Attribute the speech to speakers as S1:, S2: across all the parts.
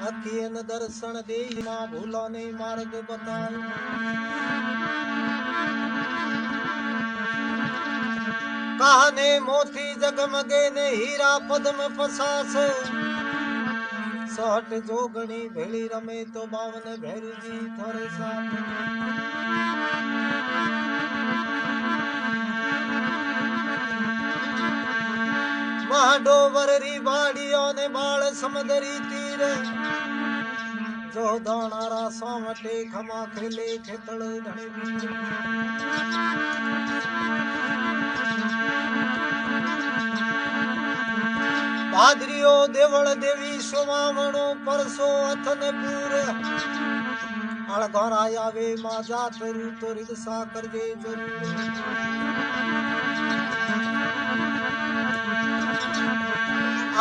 S1: अखियन दर्शन दे मां भूला ने मार्ग बतायो। कहने मोती जगमगे ने हीरा पद्म पसास। सहट जोगणी भेली रमे तो बावन भैरू जी थारे साथ। महाडोवर री बाड़ियों ने बाल समदरी तीर। जो दानारा सावटे खमा खेले खेतड़ धणी। भादरियो देवल देवी सोमावणो परसो अथन पूर। अड़घर आवे मां जात रू तो रिदसा करजे जरूर।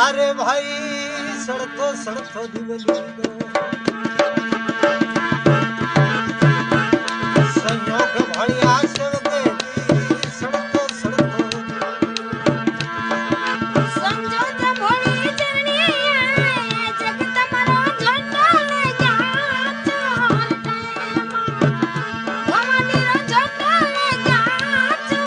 S1: अरे भाई सड़तो दिवली दो संयोग भड़िया शिव के सड़तो
S2: संजोत भोली चरणी जगत मरो झंडा ले जाचो भवानी रो झंडा ले जाचो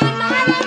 S2: કિનારે